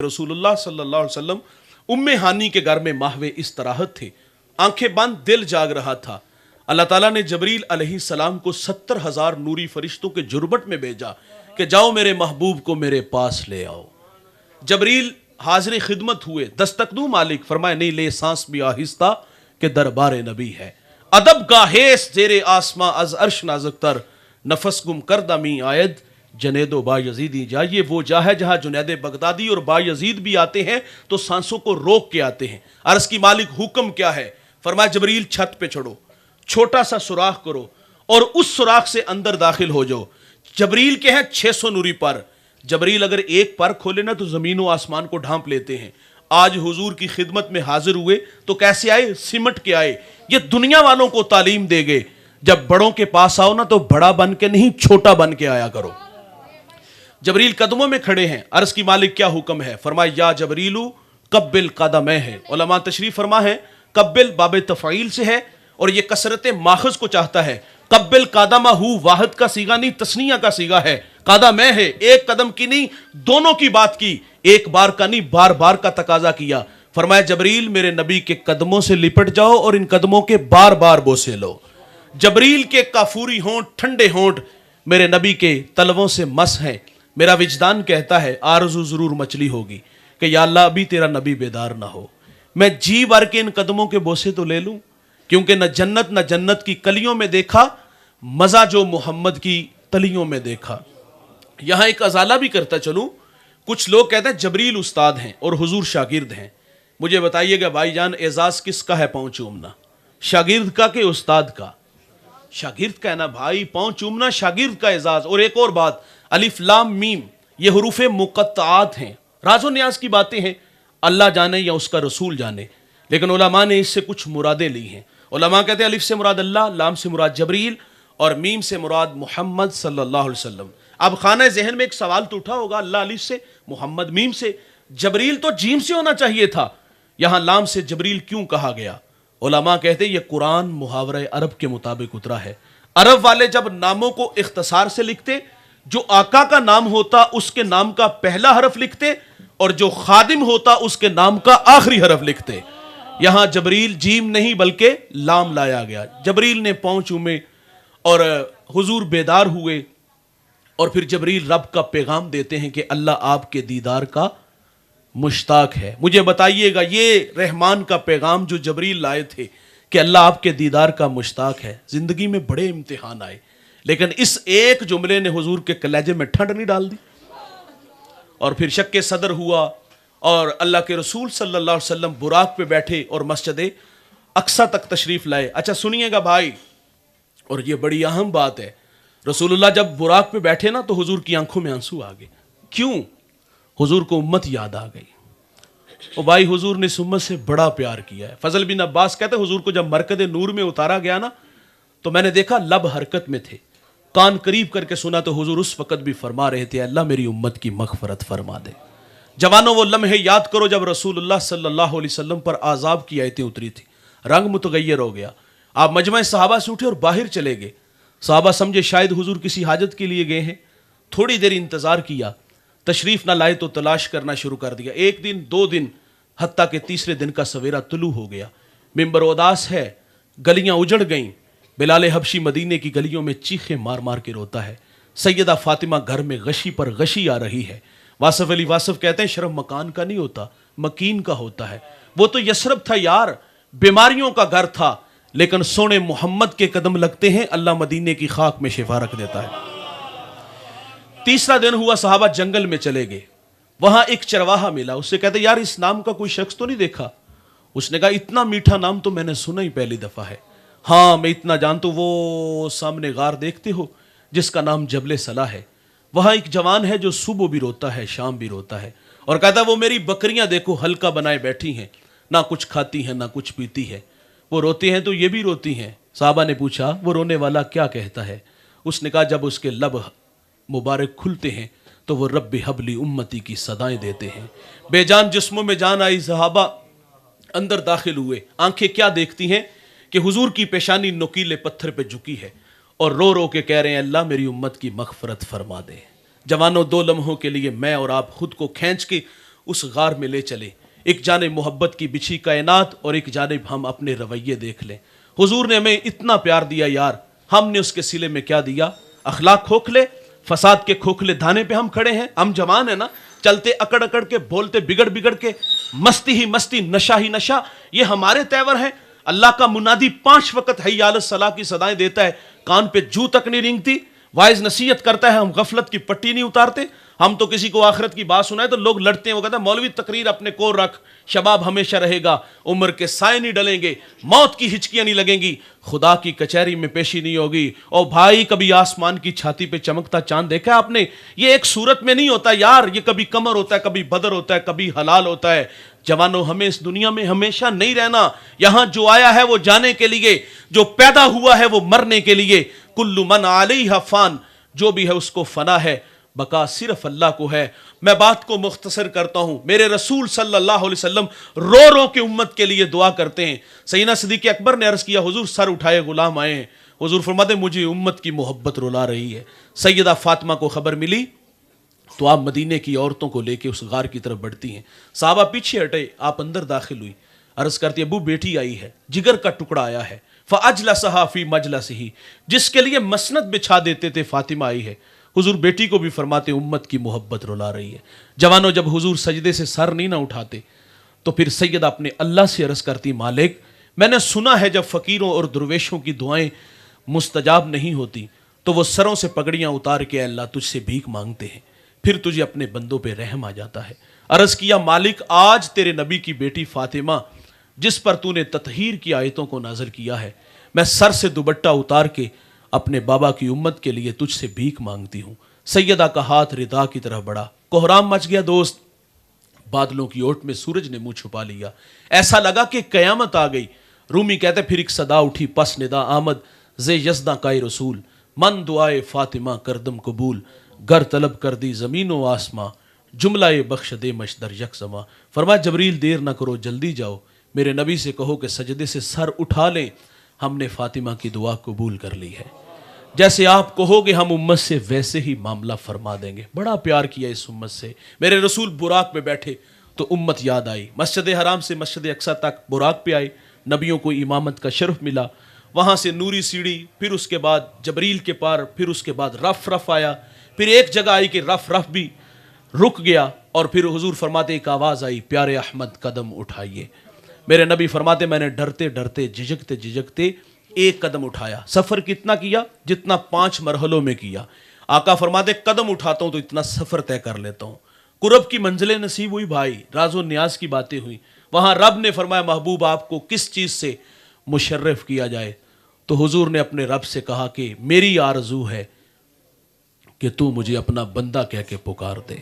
रसूलुल्लाह सल्लल्लाहु अलैहि वसल्लम उम्मे हानी के घर में माहवे इस्तराहत थे, आंखें बंद दिल जाग रहा था। अल्लाह ताला ने जबरील अलैहिस्सलाम को 70,000 नूरी फरिश्तों के जुर्बट में भेजा कि जाओ मेरे महबूब को मेरे पास ले आओ। जबरील हाजिर खिदमत हुए, दस्तक दू मालिक, फरमाए नहीं ले सांस भी आहिस्ता के दरबार नबी है। अदब का हेस जेरे आसमां अज अर्श नाजुकतर, नफस गुम कर दमी आयद जनेदो बायजीदी जा। ये वो जा है जहाँ जुनैद बगदादी और बायजीद भी आते हैं तो सांसों को रोक के आते हैं। अर्ज की मालिक हुक्म क्या है? फरमाया जबरील छत पे चढ़ो, छोटा सा सुराख करो और उस सुराख से अंदर दाखिल हो जाओ। जबरील के हैं 600 नूरी पर। जबरील अगर एक पर खोले ना तो जमीन व आसमान को ढांप लेते हैं। आज हुजूर की खिदमत में हाजिर हुए तो कैसे आए? सिमट के आए। ये दुनिया वालों को तालीम देंगे, जब बड़ों के पास आओ ना तो बड़ा बन के नहीं छोटा बन के आया करो। जबरील कदमों में खड़े हैं। अर्ज की मालिक क्या हुक्म है? फरमाया या जबरीलू कब्बिल कदम है। उलमा तशरीफ फरमा है कब्बिल बाब तफ़ईल से है और ये कसरत माखज को चाहता है। कब्बिल कादमा हु वाहिद का सीगा नहीं, तस्निया का सीगा है। कादम है, एक कदम की नहीं दोनों की बात की, एक बार का नहीं बार बार का तकाजा किया। फरमाया जबरील मेरे नबी के कदमों से लिपट जाओ और इन कदमों के बार बार बोसे लो। जबरील के काफूरी होंठ ठंडे होंठ मेरे नबी के तलवों से मस है। मेरा विजदान कहता है आरज़ू जरूर मचली होगी कि या अल्लाह अभी तेरा नबी बेदार ना हो, मैं जी भर के इन कदमों के बोसे तो ले लूं, क्योंकि न जन्नत की कलियों में देखा मजा जो मोहम्मद की तलियों में देखा। यहां एक अजाला भी करता चलूं, कुछ लोग कहते हैं जबरील उस्ताद हैं और हुजूर शागिर्द हैं। मुझे बताइएगा भाईजान, एजाज किसका है पाँव चूमना? शागिर्द का कि उस्ताद का? शागिर्द का है ना भाई, पाँव चूमना शागिर्द का एजाज। और एक और बात, अलिफ लाम मीम ये हुरूफ मुक़त्तआत हैं, राजो न्याज की बातें हैं, अल्लाह जाने या उसका रसूल जाने, लेकिन उलमा ने इससे कुछ मुरादें ली हैं। उलमा कहते हैं अलिफ से मुराद अल्लाह, लाम से मुराद जबरील और मीम से मुराद मोहम्मद सल्लल्लाहु अलैहि वसल्लम। अब खाने जहन में एक सवाल तो उठा होगा, अल्लाह अलिफ से, मोहम्मद मीम से, जबरील तो जीम से होना चाहिए था, यहां लाम से जबरील क्यों कहा गया? उलमा कहते हैं यह कुरान मुहावरे अरब के मुताबिक उतरा है। अरब वाले जब नामों को इख्तसार से लिखते, जो आका का नाम होता उसके नाम का पहला हरफ लिखते और जो खादिम होता उसके नाम का आखिरी हरफ लिखते। यहां जबरील जीम नहीं बल्कि लाम लाया गया। जबरील ने पाँव चूमे और हुजूर बेदार हुए और फिर जबरील रब का पैगाम देते हैं कि अल्लाह आपके दीदार का मुश्ताक है। मुझे बताइएगा ये रहमान का पैगाम जो जबरील लाए थे कि अल्लाह आपके दीदार का मुश्ताक है, जिंदगी में बड़े इम्तिहान आए, लेकिन इस एक जुमले ने हुजूर के कलेजे में ठंड नहीं डाल दी। और फिर शक के सदर हुआ और अल्लाह के रसूल सल्लल्लाहु अलैहि वसल्लम बुराक पे बैठे और मस्जिद अक्सा तक तशरीफ लाए। अच्छा सुनिएगा भाई, और ये बड़ी अहम बात है, रसूलुल्लाह जब बुराक पे बैठे ना तो हुजूर की आंखों में आंसू आ गए। क्यों? हुजूर को उम्मत याद आ गई। और भाई हुजूर ने इस उम्मत से बड़ा प्यार किया है। फजल बिन अब्बास कहते हैं हुजूर को जब मरकद नूर में उतारा गया ना तो मैंने देखा लब हरकत में थे, कान करीब करके सुना तो हुजूर उस वक्त भी फरमा रहे थे अल्लाह मेरी उम्मत की मगफरत फरमा दे। जवानों वो लम्हे याद करो जब रसूलुल्लाह सल्लल्लाहु अलैहि वसल्लम पर आज़ाब की आयतें उतरी थी, रंग मुतगय्यर हो गया। आप मजमा सहाबा से उठे और बाहर चले गए। सहाबा समझे शायद हुजूर किसी हाजत के लिए गए हैं, थोड़ी देर इंतजार किया, तशरीफ ना लाए तो तलाश करना शुरू कर दिया। एक दिन, दो दिन, हत्ता के तीसरे दिन का सवेरा तुलू हो गया। मिंबर उदास है, गलियां उजड़ गईं। बिलाल हबशी मदीने की गलियों में चीखे मार मार के रोता है। सैयदा फातिमा घर में गशी पर गशी आ रही है। वासफ अली वासफ कहते हैं शर्फ मकान का नहीं होता, मकीन का होता है। वो तो यशरब था यार, बीमारियों का घर था, लेकिन सोने मोहम्मद के कदम लगते हैं अल्लाह मदीने की खाक में शिफा रख देता है। तीसरा दिन हुआ, सहाबा जंगल में चले गए। वहां एक चरवाहा मिला, उससे कहते यार इस नाम का कोई शख्स तो नहीं देखा? उसने कहा इतना मीठा नाम तो मैंने सुना ही पहली दफा है। हाँ मैं इतना जानता हूं, वो सामने गार देखते हो जिसका नाम जबले सला है, वहां एक जवान है जो सुबह भी रोता है शाम भी रोता है, और कहता वो मेरी बकरियां देखो हल्का बनाए बैठी हैं, ना कुछ खाती हैं ना कुछ पीती है, वो रोती हैं तो ये भी रोती हैं। साहबा ने पूछा वो रोने वाला क्या कहता है? उसने कहा जब उसके लब मुबारक खुलते हैं तो वो रब्बी हबली उम्मती की सदाएं देते हैं। बेजान जिस्मों में जान आई, सहाबा अंदर दाखिल हुए। आंखें क्या देखती हैं कि हुजूर की पेशानी नुकीले पत्थर पे झुकी है और रो रो के कह रहे हैं अल्लाह मेरी उम्मत की मगफरत फरमा दे। जवानों दो लम्हों के लिए मैं और आप खुद को खींच के اس غار میں لے چلے. ایک جانب محبت کی بچھی کائنات اور ایک جانب ہم اپنے رویے دیکھ لیں. حضور نے ہمیں اتنا پیار دیا یار, ہم نے اس کے سلے میں کیا دیا؟ اخلاق کھوکھلے, فساد کے کھوکھلے دھانے پہ ہم کھڑے ہیں. ہم جوان ہیں نا, چلتے اکڑ اکڑ کے, بولتے بگڑ بگڑ کے, مستی ہی مستی, نشہ ہی نشہ, یہ ہمارے تیور ہیں. اللہ کا منادی 5 وقت حی علی الصلاۃ کی صدائیں دیتا ہے, کان پہ جو تک نہیں رینگتی. وائز نصیحت کرتا ہے, ہم غفلت کی پٹی نہیں اتارتے. ہم تو کسی کو آخرت کی بات سنائے تو لوگ لڑتے ہیں, وہ کہتے ہیں مولوی تقریر اپنے کو رکھ, شباب ہمیشہ رہے گا, عمر کے سائے نہیں ڈلیں گے, موت کی ہچکیاں نہیں لگیں گی, خدا کی کچہری میں پیشی نہیں ہوگی. اور بھائی کبھی آسمان کی چھاتی پہ چمکتا چاند دیکھا آپ نے؟ یہ ایک صورت میں نہیں ہوتا یار, یہ کبھی قمر ہوتا ہے, کبھی بدر ہوتا ہے, کبھی ہلال ہوتا ہے. جوانوں, ہمیں اس دنیا میں ہمیشہ نہیں رہنا. یہاں جو آیا ہے وہ جانے کے لیے, جو پیدا ہوا ہے وہ مرنے کے لیے. کل من علیہا فان, جو بھی ہے اس کو فنا ہے, بقا صرف اللہ کو ہے. میں بات کو مختصر کرتا ہوں. میرے رسول صلی اللہ علیہ وسلم رو رو کے امت کے لیے دعا کرتے ہیں. سیدنا صدیق اکبر نے عرض کیا, حضور سر اٹھائے غلام آئے ہیں. حضور فرماتے مجھے امت کی محبت رلا رہی ہے. سیدہ فاطمہ کو خبر ملی تو آپ مدینے کی عورتوں کو لے کے اس غار کی طرف بڑھتی ہیں. صحابہ پیچھے ہٹے, آپ اندر داخل ہوئی. عرض کرتی ابو بیٹی آئی ہے, جگر کا ٹکڑا آیا ہے. فَأَجْلَسَهَا فِي مَجْلَسِهِ, جس کے لیے مسند بچھا دیتے تھے فاطمہ آئی ہے. حضور بیٹی کو بھی فرماتے امت کی محبت رلا رہی ہے. جوانوں, جب حضور سجدے سے سر نہیں نہ اٹھاتے تو پھر سیدہ اپنے اللہ سے عرض کرتی, مالک میں نے سنا ہے جب فقیروں اور درویشوں کی دعائیں مستجاب نہیں ہوتی تو وہ سروں سے پگڑیاں اتار کے اللہ تجھ سے بھیک مانگتے ہیں, پھر تجھے اپنے بندوں پہ رحم آ جاتا ہے. عرض کیا مالک آج تیرے نبی کی بیٹی فاطمہ جس پر تو نے تطہیر کی آیتوں کو نازل کیا ہے, میں سر سے دوپٹہ اتار کے اپنے بابا کی امت کے لیے تجھ سے بھیک مانگتی ہوں. سیدہ کا ہاتھ ردا کی طرف بڑھا, کوہرام مچ گیا دوست. بادلوں کی اوٹ میں سورج نے منہ چھپا لیا, ایسا لگا کہ قیامت آ گئی. رومی کہتے پھر ایک صدا اٹھی, پس ندا آمد زے یزداں کائے رسول, من دعائے فاطمہ کردم قبول, گر طلب کر دی زمین و آسماں, جملہ بخش دے مشدر یک زماں. فرمایا جبریل دیر نہ کرو جلدی جاؤ, میرے نبی سے کہو کہ سجدے سے سر اٹھا لیں, ہم نے فاطمہ کی دعا قبول کر لی ہے. جیسے آپ کہو گے ہم امت سے ویسے ہی معاملہ فرما دیں گے. بڑا پیار کیا اس امت سے. میرے رسول براق پہ بیٹھے تو امت یاد آئی. مسجد حرام سے مسجد اقصی تک براق پہ آئی, نبیوں کو امامت کا شرف ملا. وہاں سے نوری سیڑھی, پھر اس کے بعد جبریل کے پار, پھر اس کے بعد رف رف آیا, پھر ایک جگہ آئی کہ رف رف بھی رک گیا, اور پھر حضور فرماتے ایک آواز آئی, پیارے احمد قدم اٹھائیے. میرے نبی فرماتے میں نے ڈرتے ڈرتے جھجکتے جھجکتے ایک قدم اٹھایا. سفر کتنا کیا؟ جتنا 5 مرحلوں میں کیا. آقا فرماتے قدم اٹھاتا ہوں تو اتنا سفر طے کر لیتا ہوں. قرب کی منزلیں نصیب ہوئی بھائی, راز و نیاز کی باتیں ہوئی. وہاں رب نے فرمایا محبوب آپ کو کس چیز سے مشرف کیا جائے, تو حضور نے اپنے رب سے کہا کہ میری آرزو ہے کہ تو مجھے اپنا بندہ کہہ کے پکار دے.